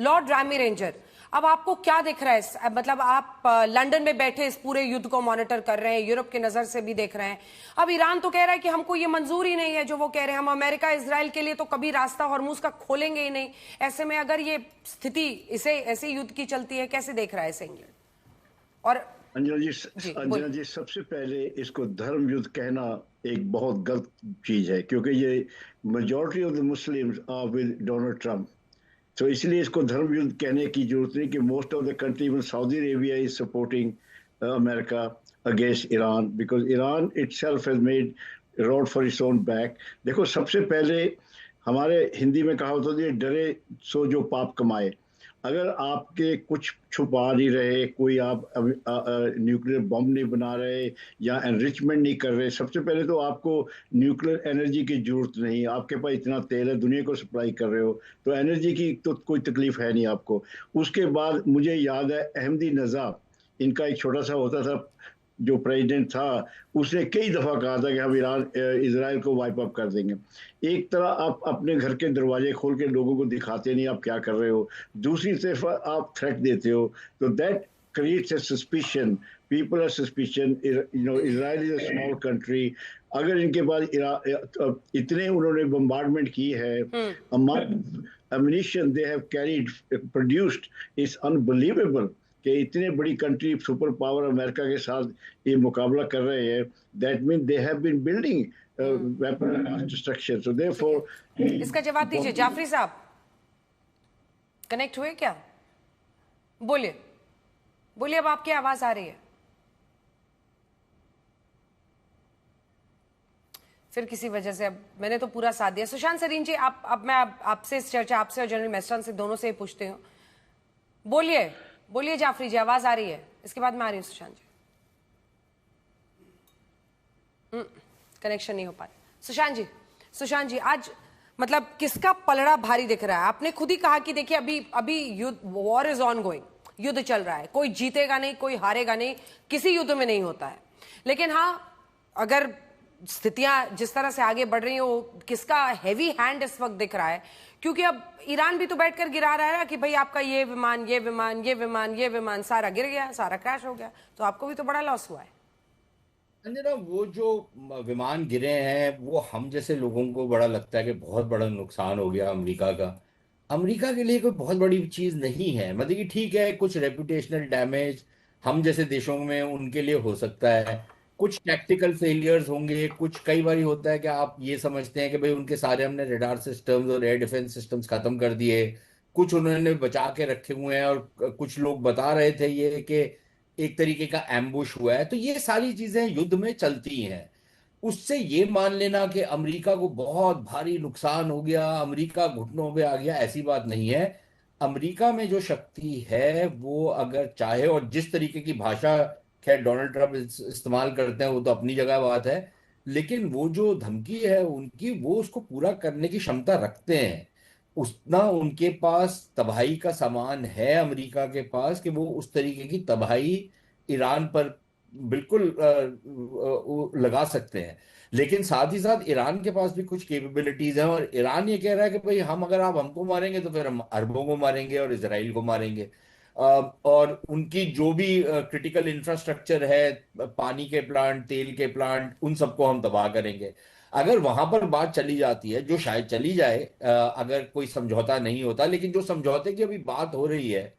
Lord ramie ranger, अब आपको क्या दिख रहा है? मतलब आप लंदन में बैठे इस पूरे युद्ध को मॉनिटर कर रहे हैं, यूरोप की नजर से भी देख रहे हैं। अब ईरान तो कह रहा है कि हमको ये मंजूर ही नहीं है जो वो कह रहे हैं, हम अमेरिका इजराइल के लिए तो कभी रास्ता हॉर्मुज का खोलेंगे ही नहीं। ऐसे में अगर ये स्थिति इसे ऐसे युद्ध की चलती है, कैसे देख रहा है इसे इंग्लैंड? और अंजना जी, सबसे पहले इसको धर्म युद्ध कहना एक बहुत गलत चीज है, क्योंकि ये majority of the Muslims are with Donald Trump. तो इसलिए इसको धर्म युद्ध कहने की जरूरत नहीं कि most of the country, even Saudi Arabia is supporting America against Iran, because Iran itself has made road for its own back. देखो, सबसे पहले हमारे हिंदी में कहावत होती है, डरे सो जो पाप कमाए। अगर आपके कुछ छुपा नहीं रहे, कोई आप न्यूक्लियर बम नहीं बना रहे या एनरिचमेंट नहीं कर रहे, सबसे पहले तो आपको न्यूक्लियर एनर्जी की जरूरत नहीं। आपके पास इतना तेल है, दुनिया को सप्लाई कर रहे हो, तो एनर्जी की तो कोई तकलीफ है नहीं आपको। उसके बाद मुझे याद है अहमदी नज़ा, इनका एक छोटा सा होता था जो प्रेसिडेंट था, उसने कई दफ़ा कहा था कि हम ईरान इसराइल को वाइप अप कर देंगे। एक तरह आप अपने घर के दरवाजे खोल के लोगों को दिखाते नहीं आप क्या कर रहे हो, दूसरी तरफ आप थ्रेट देते हो, तो that creates a suspicion. People are suspicion. Israel is a small country. अगर इनके पास इतने उन्होंने बम्बार्डमेंट की है, ammunition they have carried produced is unbelievable कि इतने बड़ी कंट्री सुपर पावर अमेरिका के साथ ये मुकाबला कर रहे हैं। That mean they have been building weapon mass destruction, so therefore. इसका जवाब दीजिए जाफरी साहब, कनेक्ट हुए क्या? बोलिए बोलिए, अब आपकी आवाज आ रही है। फिर किसी वजह से अब मैंने तो पूरा साथ दिया। सुशांत सरीन जी, अब मैं आपसे इस चर्चा, आपसे और जनरल मेस्ट्रान से, दोनों से पूछती हूँ। बोलिए बोलिए जाफरी जी, आवाज आ रही है? इसके बाद मैं आ रही हूँ सुशांत जी। कनेक्शन नहीं हो पा रहा। सुशांत जी, आज मतलब किसका पलड़ा भारी दिख रहा है? आपने खुद ही कहा कि देखिए अभी युद्ध, वॉर इज ऑन गोइंग, युद्ध चल रहा है, कोई जीतेगा नहीं, कोई हारेगा नहीं, किसी युद्ध में नहीं होता है। लेकिन हाँ, अगर स्थितियां जिस तरह से आगे बढ़ रही हो, किसका हैवी हैंड इस वक्त दिख रहा है? क्योंकि अब ईरान भी तो बैठकर गिरा रहा है कि भाई आपका ये विमान, ये विमान, ये विमान, ये विमान सारा गिर गया, सारा क्रैश हो गया, तो आपको भी तो बड़ा लॉस हुआ है। अंजना, वो जो विमान गिरे हैं वो हम जैसे लोगों को बड़ा लगता है कि बहुत बड़ा नुकसान हो गया अमेरिका का। अमेरिका के लिए कोई बहुत बड़ी चीज नहीं है। मतलब कि ठीक है, कुछ रेपुटेशनल डैमेज हम जैसे देशों में उनके लिए हो सकता है, कुछ टैक्टिकल फेलियर्स होंगे, कुछ कई बार होता है कि आप ये समझते हैं कि भाई उनके सारे हमने रडार सिस्टम्स और एयर डिफेंस सिस्टम्स खत्म कर दिए, कुछ उन्होंने बचा के रखे हुए हैं, और कुछ लोग बता रहे थे ये कि एक तरीके का एम्बुश हुआ है। तो ये सारी चीजें युद्ध में चलती हैं। उससे ये मान लेना कि अमेरिका को बहुत भारी नुकसान हो गया, अमेरिका घुटनों पे आ गया, ऐसी बात नहीं है। अमेरिका में जो शक्ति है वो अगर चाहे, और जिस तरीके की भाषा खैर डोनाल्ड ट्रंप इस्तेमाल करते हैं वो तो अपनी जगह बात है, लेकिन वो जो धमकी है उनकी, वो उसको पूरा करने की क्षमता रखते हैं। उतना उनके पास तबाही का सामान है अमेरिका के पास कि वो उस तरीके की तबाही ईरान पर बिल्कुल लगा सकते हैं। लेकिन साथ ही साथ ईरान के पास भी कुछ कैपेबिलिटीज हैं, और ईरान ये कह रहा है कि भाई हम, अगर आप हमको मारेंगे तो फिर हम अरबों को मारेंगे और इसराइल को मारेंगे। और उनकी जो भी क्रिटिकल इंफ्रास्ट्रक्चर है, पानी के प्लांट, तेल के प्लांट, उन सबको हम तबाह करेंगे। अगर वहां पर बात चली जाती है, जो शायद चली जाए अगर कोई समझौता नहीं होता, लेकिन जो समझौते की अभी बात हो रही है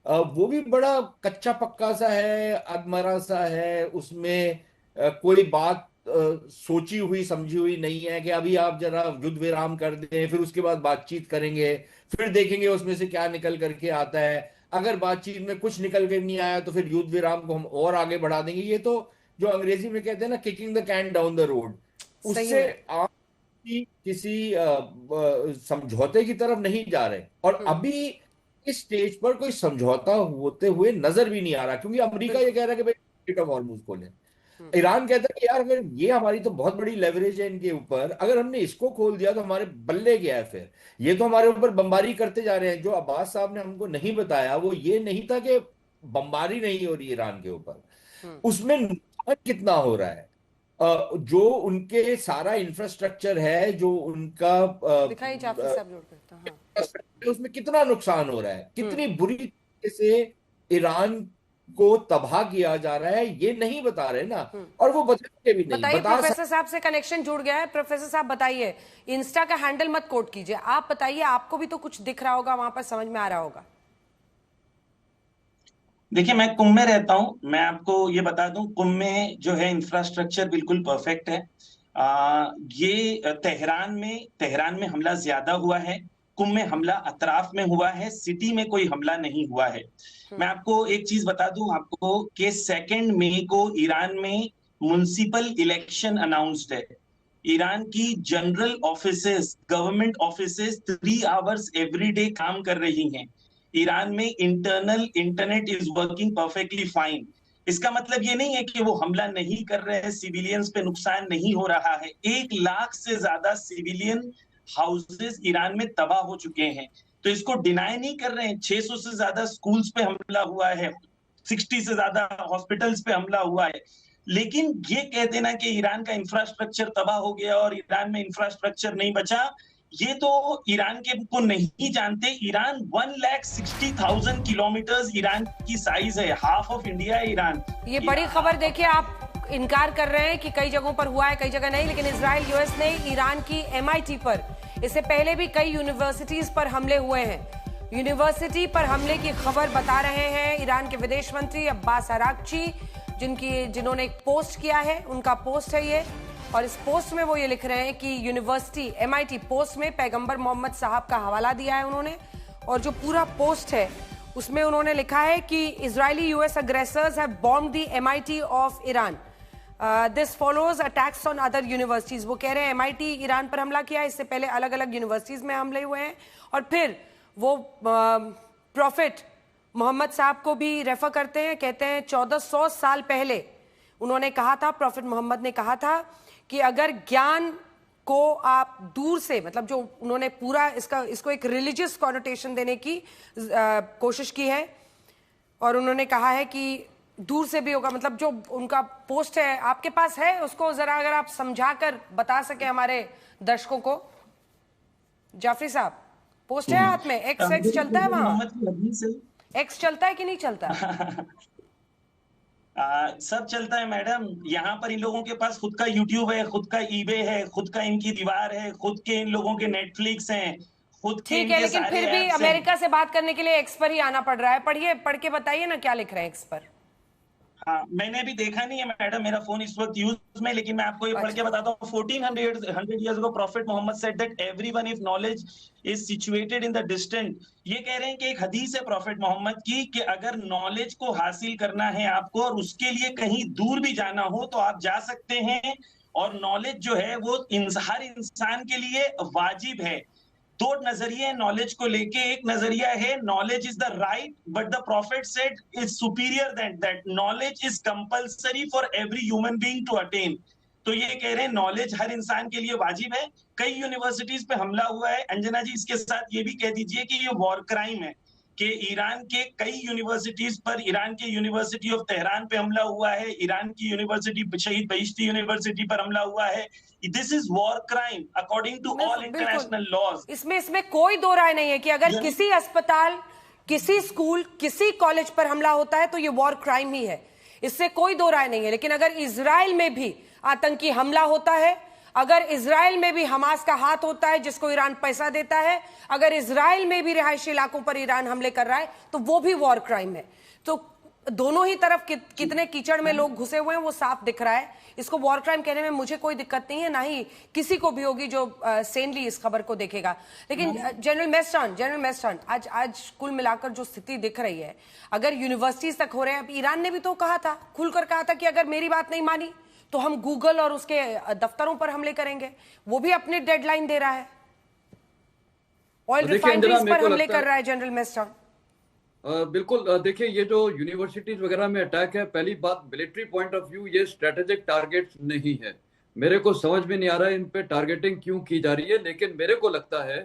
वो भी बड़ा कच्चा पक्का सा है, अधमरा सा है। उसमें कोई बात सोची हुई समझी हुई नहीं है कि अभी आप जरा युद्ध विराम कर दें, फिर उसके बाद बातचीत करेंगे, फिर देखेंगे उसमें से क्या निकल करके आता है। अगर बातचीत में कुछ निकल कर नहीं आया तो फिर युद्ध विराम को हम और आगे बढ़ा देंगे। ये तो जो अंग्रेजी में कहते हैं ना, kicking the can down the road, सही उससे में आप किसी समझौते की तरफ नहीं जा रहे। और अभी इस स्टेज पर कोई समझौता होते हुए नजर भी नहीं आ रहा, क्योंकि अमेरिका ये बिल्कुल। कह रहा है कि भाई स्ट्रेट ऑफ हॉर्मुज खोलें। ईरान कहता है कि यार, अगर ये हमारी तो बहुत बड़ी लेवरेज है इनके ऊपर, अगर हमने इसको खोल दिया तो हमारे बल्ले गया है। फिर ये तो हमारे ऊपर बमबारी करते जा रहे हैं। जो अब्बास साहब ने हमको नहीं बताया वो ये नहीं था कि बमबारी नहीं हो रही ईरान के ऊपर, उसमें नुकसान कितना हो रहा है। जो उनके सारा इंफ्रास्ट्रक्चर है, जो उनका दिखाई जाफरी साहब जोड़ करता, हाँ। उसमें कितना नुकसान हो रहा है, कितनी बुरी तरीके से ईरान को तबाह किया जा रहा है, ये नहीं बता रहे ना। और वो बताएंगे भी नहीं, बताइए, बता प्रोफेसर साहब से कनेक्शन जुड़ गया है। प्रोफेसर साहब बताइए, इंस्टा का हैंडल मत कोट कीजिए, आप बताइए, आपको भी तो कुछ दिख रहा होगा वहां पर, समझ में आ रहा होगा। देखिए, मैं कुंभ में रहता हूं। मैं आपको ये बता दूं, कुंभ में जो है इंफ्रास्ट्रक्चर बिल्कुल परफेक्ट है। ये तेहरान में हमला ज्यादा हुआ है, कुंभ में हमला अतराफ में हुआ है, सिटी में कोई हमला नहीं हुआ है। मैं आपको एक चीज बता दूं आपको कि 2 मई को ईरान में म्युनिसिपल इलेक्शन अनाउंस्ड है। ईरान की general offices, government offices 3 hours every day काम कर रही हैं। ईरान में internal internet is working perfectly fine. इसका मतलब ये नहीं है कि वो हमला नहीं कर रहे हैं, सिविलियंस पे नुकसान नहीं हो रहा है। 1 लाख से ज्यादा सिविलियन हाउसेस ईरान में तबाह हो चुके हैं, तो इसको डिनाई नहीं कर रहे हैं। 600 से ज्यादा स्कूल्स पे हमला हुआ है, 60 से ज्यादा हॉस्पिटल्स पे हमला हुआ है। लेकिन ये कह देना कि ईरान का इंफ्रास्ट्रक्चर तबाह हो गया और ईरान में इंफ्रास्ट्रक्चर नहीं बचा, ये तो ईरान के को नहीं जानते। ईरान 1,60,000 किलोमीटर ईरान की साइज है, हाफ ऑफ इंडिया है ईरान। ये बड़ी खबर देखिए, आप इनकार कर रहे हैं कि कई जगहों पर हुआ है, कई जगह नहीं, लेकिन इजराइल यूएस ने ईरान की MIT पर, इससे पहले भी कई यूनिवर्सिटीज पर हमले हुए हैं। यूनिवर्सिटी पर हमले की खबर बता रहे हैं ईरान के विदेश मंत्री अब्बास अरागची, जिन्होंने एक पोस्ट किया है, उनका पोस्ट है ये। और इस पोस्ट में वो ये लिख रहे हैं कि यूनिवर्सिटी MIT, पोस्ट में पैगंबर मोहम्मद साहब का हवाला दिया है उन्होंने, और जो पूरा पोस्ट है उसमें उन्होंने लिखा है कि Israeli US aggressors have bombed the MIT of Iran, this follows attacks on other universities. वो कह रहे हैं MIT ईरान पर हमला किया, इससे पहले अलग अलग यूनिवर्सिटीज में हमले हुए हैं। और फिर वो प्रॉफिट मोहम्मद साहब को भी रेफर करते हैं, कहते हैं 1400 साल पहले उन्होंने कहा था, प्रॉफिट मोहम्मद ने कहा था कि अगर ज्ञान को आप दूर से, मतलब जो उन्होंने पूरा इसको एक रिलीजियस कॉनोटेशन देने की कोशिश की है, और उन्होंने कहा है कि दूर से भी होगा। मतलब जो उनका पोस्ट है आपके पास है, उसको जरा अगर आप समझा कर बता सके हमारे दर्शकों को। जाफरी साहब, पोस्ट है हाथ में, एक्स चलता है वहां, एक्स चलता है कि नहीं चलता? सब चलता है मैडम। यहाँ पर इन लोगों के पास खुद का यूट्यूब है, खुद का ईबे है, खुद का इनकी दीवार है, खुद के इन लोगों के नेटफ्लिक्स हैं, खुद के ठीक है, लेकिन फिर भी अमेरिका से बात करने के लिए एक्स पर ही आना पड़ रहा है। पढ़ के बताइए ना क्या लिख रहे हैं एक्स पर। हाँ, मैंने भी देखा नहीं है मैडम, मेरा फोन इस वक्त यूज में, लेकिन मैं आपको ये पढ़ के बताता हूँ। 1400 years ago prophet Muhammad said that everyone if knowledge is situated in the distant। ये कह रहे हैं कि एक हदीस है प्रॉफिट मोहम्मद की कि अगर नॉलेज को हासिल करना है आपको और उसके लिए कहीं दूर भी जाना हो तो आप जा सकते हैं। और नॉलेज जो है वो हर इंसान के लिए वाजिब है। 2 नजरिए नॉलेज को लेके। एक नजरिया है knowledge is the right, but the prophet said is superior than that, knowledge is compulsory for every human being to attain. तो ये कह रहे हैं नॉलेज हर इंसान के लिए वाजिब है। कई यूनिवर्सिटीज पे हमला हुआ है। अंजना जी, इसके साथ ये भी कह दीजिए कि ये वॉर क्राइम है कि ईरान के कई यूनिवर्सिटीज पर, ईरान के यूनिवर्सिटी ऑफ तेहरान पे हमला हुआ है, ईरान की यूनिवर्सिटी शहीद बहिश्ती यूनिवर्सिटी पर हमला हुआ है। This is war crime according to all international laws. इसमें कोई दो राय नहीं है कि अगर किसी अस्पताल, किसी स्कूल, किसी कॉलेज पर हमला होता है तो ये वॉर क्राइम ही है, इससे कोई दो राय नहीं है। लेकिन अगर इजराइल में भी आतंकी हमला होता है, अगर इजराइल में भी हमास का हाथ होता है जिसको ईरान पैसा देता है, अगर इजराइल में भी रिहायशी इलाकों पर ईरान हमले कर रहा है, तो वो भी वॉर क्राइम है। तो दोनों ही तरफ कितने कीचड़ में लोग घुसे हुए हैं वो साफ दिख रहा है। इसको वॉर क्राइम कहने में मुझे कोई दिक्कत नहीं है, ना ही किसी को भी होगी जो सेनली इस खबर को देखेगा। लेकिन जनरल मेस्टर्न, आज कुल मिलाकर जो स्थिति दिख रही है, अगर यूनिवर्सिटीज तक हो रहे हैं, अब ईरान ने भी तो कहा था, खुलकर कहा था कि अगर मेरी बात नहीं मानी तो हम गूगल और उसके दफ्तरों पर हमले करेंगे। वो भी अपनी डेडलाइन दे रहा है, ऑयल रिफाइनरीज पर हमले कर रहा है जनरल मेस्टर्न। बिल्कुल। देखिए, ये जो यूनिवर्सिटीज वगैरह में अटैक है, पहली बात मिलिट्री पॉइंट ऑफ व्यू ये स्ट्रेटेजिक टारगेट नहीं है। मेरे को समझ में नहीं आ रहा है इन पे टारगेटिंग क्यों की जा रही है, लेकिन मेरे को लगता है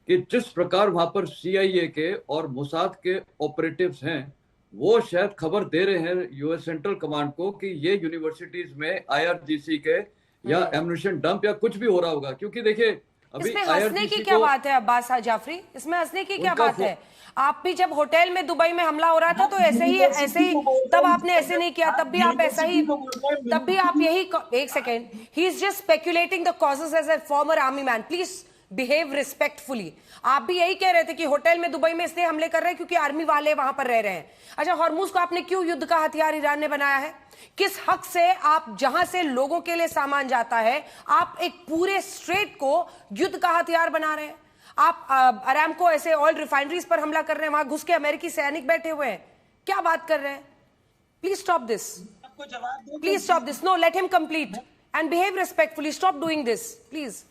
कि जिस प्रकार वहां पर CIA के और मोसाद के ऑपरेटिव्स हैं, वो शायद खबर दे रहे हैं US सेंट्रल कमांड को कि ये यूनिवर्सिटीज में IRGC के या एम्यूनिशन डंप या कुछ भी हो रहा होगा। क्योंकि देखिए, अभी इसमें हंसने की IRGC क्या को बात है अब्बास जाफरी? इसमें हंसने की क्या उनका बात है? आप भी जब होटल में दुबई में हमला हो रहा था तो ऐसे ही तब आपने ऐसे नहीं किया, तब भी आप ऐसा ही, तब भी आप यही, एक second, he is just speculating the causes as a former army man, please behave respectfully. आप भी यही कह रहे थे कि होटल में दुबई में इसलिए हमले कर रहे हैं क्योंकि आर्मी वाले वहां पर रह रहे हैं। अच्छा, हॉर्मुज को आपने क्यों युद्ध का हथियार ईरान ने बनाया है? किस हक से आप, जहां से लोगों के लिए सामान जाता है, आप एक पूरे स्ट्रेट को युद्ध का हथियार बना रहे हैं? आप अरामको ऐसे ऑयल रिफाइनरीज पर हमला कर रहे हैं, वहां घुस के अमेरिकी सैनिक बैठे हुए हैं, क्या बात कर रहे हैं? प्लीज स्टॉप दिस, आपको जवाब दूं please stop this, no, let him complete and behave respectfully, stop doing this, please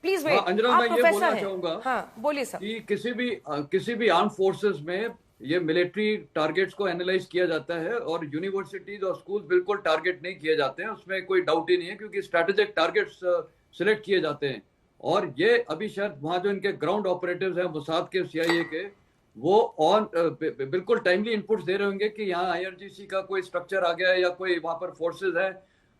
please wait. Anjana, आप मैं ये प्रोफेसर बोलना हैं, चाहूंगा हाँ बोलिए सर। कि किसी भी आर्म फोर्सेस में ये मिलिट्री टारगेट्स को एनालाइज किया जाता है और यूनिवर्सिटीज और स्कूल बिल्कुल टारगेट नहीं किए जाते हैं, उसमें कोई डाउट ही नहीं है, क्योंकि स्ट्रेटेजिक टारगेट्स सिलेक्ट किए जाते हैं। और ये अभी शायद वहां जो इनके ग्राउंड ऑपरेटिव्स हैं मोसाद के, CIA के, वो बिल्कुल टाइमली इनपुट्स दे रहे होंगे कि यहाँ IRGC का कोई स्ट्रक्चर आ गया है या कोई वहां पर फोर्सेज है,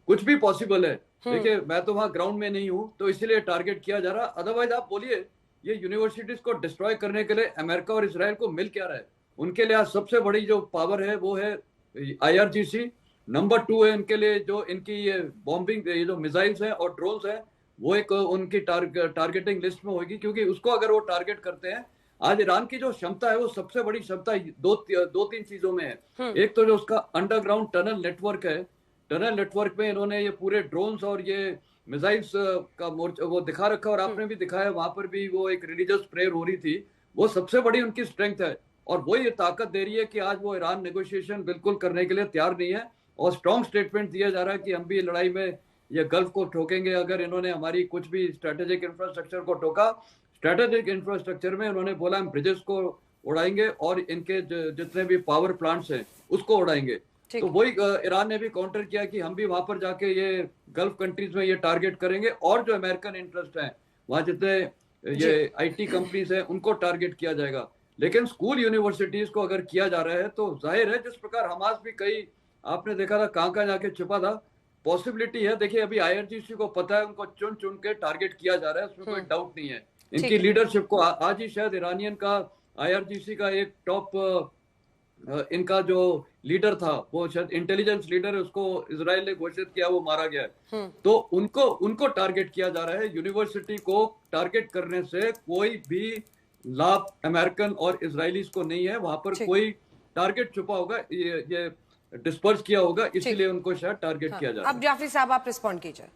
कुछ भी पॉसिबल है। देखिए, मैं तो वहां ग्राउंड में नहीं हूं, तो इसीलिए टारगेट किया जा रहा। अदरवाइज आप बोलिए, ये यूनिवर्सिटीज को डिस्ट्रॉय करने के लिए अमेरिका और इसराइल को मिल क्या रहा है? उनके लिए आज सबसे बड़ी जो पावर है वो है IRGC। नंबर 2 है इनके लिए जो इनकी ये बॉम्बिंग, ये जो मिसाइल्स हैं और ड्रोन्स हैं, वो एक उनकी टारगेटिंग लिस्ट में होगी, क्योंकि उसको अगर वो टारगेट करते हैं, आज ईरान की जो क्षमता है वो सबसे बड़ी क्षमता दो तीन चीजों में है। एक तो जो उसका अंडरग्राउंड टनल नेटवर्क है, टनल नेटवर्क में इन्होंने ये पूरे ड्रोन्स और ये मिसाइल्स का मोर्चा वो दिखा रखा, और आपने भी दिखाया, वहां पर भी वो एक रिलीजियस प्रेयर हो रही थी, वो सबसे बड़ी उनकी स्ट्रेंथ है। और वो ये ताकत दे रही है कि आज वो ईरान नेगोशिएशन बिल्कुल करने के लिए तैयार नहीं है, और स्ट्रॉन्ग स्टेटमेंट दिया जा रहा है कि हम भी लड़ाई में ये गल्फ को ठोकेंगे अगर इन्होंने हमारी कुछ भी स्ट्रेटेजिक इंफ्रास्ट्रक्चर को ठोका। स्ट्रेटेजिक इंफ्रास्ट्रक्चर में उन्होंने बोला हम ब्रिजेस को उड़ाएंगे और इनके जितने भी पावर प्लांट्स हैं उसको उड़ाएंगे। तो वही ईरान ने भी काउंटर किया कि हम भी वहां पर जाके ये गल्फ कंट्रीज में ये टारगेट करेंगे, और जो अमेरिकन इंटरेस्ट है वहां जितने ये IT कंपनीज हैं उनको टारगेट किया जाएगा। लेकिन स्कूल यूनिवर्सिटीज को अगर किया जा रहा है तो जाहिर है, जिस प्रकार हमास भी कई आपने देखा था कहाँ जाके छिपा था, पॉसिबिलिटी है। देखिए, अभी IRGC को पता है उनको चुन चुन के टारगेट किया जा रहा है, उसमें कोई डाउट नहीं है। इनकी लीडरशिप को आज ही शायद ईरानियन का IRGC का एक टॉप इनका जो लीडर था, वो शायद इंटेलिजेंस लीडर है, उसको इजराइल ने घोषित किया, वो मारा गया है। तो उनको टारगेट किया जा रहा है। यूनिवर्सिटी को टारगेट करने से कोई भी लाभ अमेरिकन और इजरायलीज को नहीं है, वहां पर कोई टारगेट छुपा होगा, ये डिस्पर्स किया होगा, इसीलिए उनको शायद टारगेट किया जा रहा है। अब जाफरी साहब आप रिस्पॉन्ड कीजिए।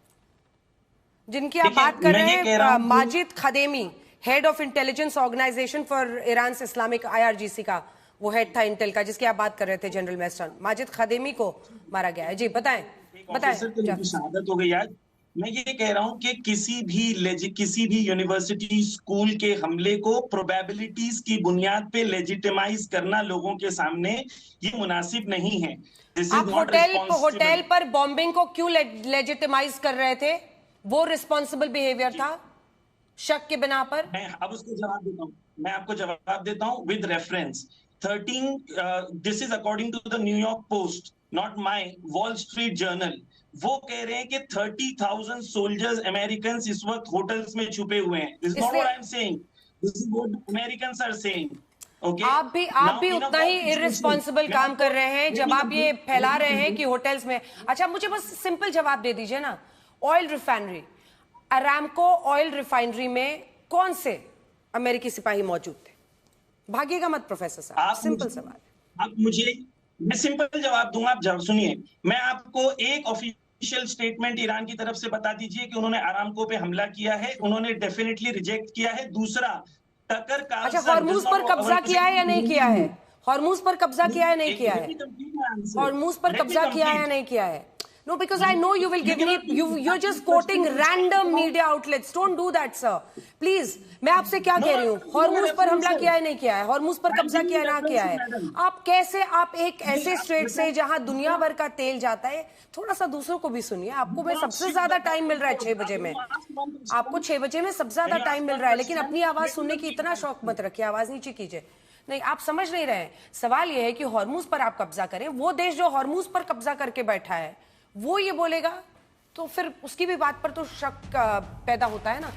जिनकी आप बात कर रहे हैं, Majid Khademi, head of intelligence organisation for Iran Islamic, IRGC का वो हेड था इंटेल का, जिसकी आप बात कर रहे थे, जनरल मेस्टर्न माजिद खदेमी को मारा गया है। जी बताएं। शहादत हो गई आज। मैं ये कह रहा हूं कि किसी भी यूनिवर्सिटी स्कूल के हमले को प्रोबेबिलिटीज की बुनियाद पे लेजिटिमाइज करना लोगों के सामने ये मुनासिब नहीं है। आप होटल पर बॉम्बिंग को क्यों लेजिटिमाइज कर रहे थे? वो रिस्पॉन्सिबल बिहेवियर था शक के बिना पर? मैं अब उसको जवाब देता हूं, मैं आपको जवाब देता हूं with reference. 13 this is according to the New York post, not my, Wall Street Journal. वो कह रहे हैं कि 30,000 सोल्जर्स अमेरिकन इस वक्त होटल्स में छुपे हुए हैं। This is not what I am saying, this is what Americans are saying. Okay? आप भी उतना ही इररिस्पॉन्सिबल काम कर रहे हैं जब आप ये फैला रहे हैं कि होटल्स में। अच्छा, मुझे बस सिंपल जवाब दे दीजिए ना। Oil refinery, Aramco oil refinery में कौन से अमेरिकी सिपाही मौजूद थे? भागिएगा मत प्रोफेसर साहब, सिंपल सवाल। आप मुझे, मैं सिंपल जवाब दूंगा, आप सुनिए। मैं आपको एक ऑफिशियल स्टेटमेंट ईरान की तरफ से बता दीजिए कि उन्होंने अरामको पे हमला किया है, उन्होंने डेफिनेटली रिजेक्ट किया है। दूसरा, टकर का, अच्छा, हॉर्मुज पर कब्जा किया है या नहीं किया है? हॉर्मुज पर कब्जा किया है नहीं किया है? हॉर्मुज पर कब्जा किया है या नहीं किया है? No, because I know you will give me, you're just quoting random media outlets. Don't do that, sir. Please. मैं आपसे क्या कह रही हूँ? हॉर्मुज पर हमला किया है नहीं किया है? हॉर्मुज पर कब्जा किया है ना किया है? आप कैसे, आप एक ऐसे स्ट्रेट से जहां दुनिया भर का तेल जाता है, थोड़ा सा दूसरों को भी सुनिए। आपको मैं सबसे ज्यादा टाइम मिल रहा है 6 बजे में, आपको 6 बजे में सबसे ज्यादा टाइम मिल रहा है, लेकिन अपनी आवाज सुनने की इतना शौक मत रखिए, आवाज नीचे कीजिए। नहीं, आप समझ नहीं रहे हैं। सवाल यह है कि हॉर्मुज पर आप कब्जा करें, वो देश जो हॉर्मुज पर कब्जा करके बैठा है वो ये बोलेगा तो फिर उसकी भी बात पर तो शक पैदा होता है ना।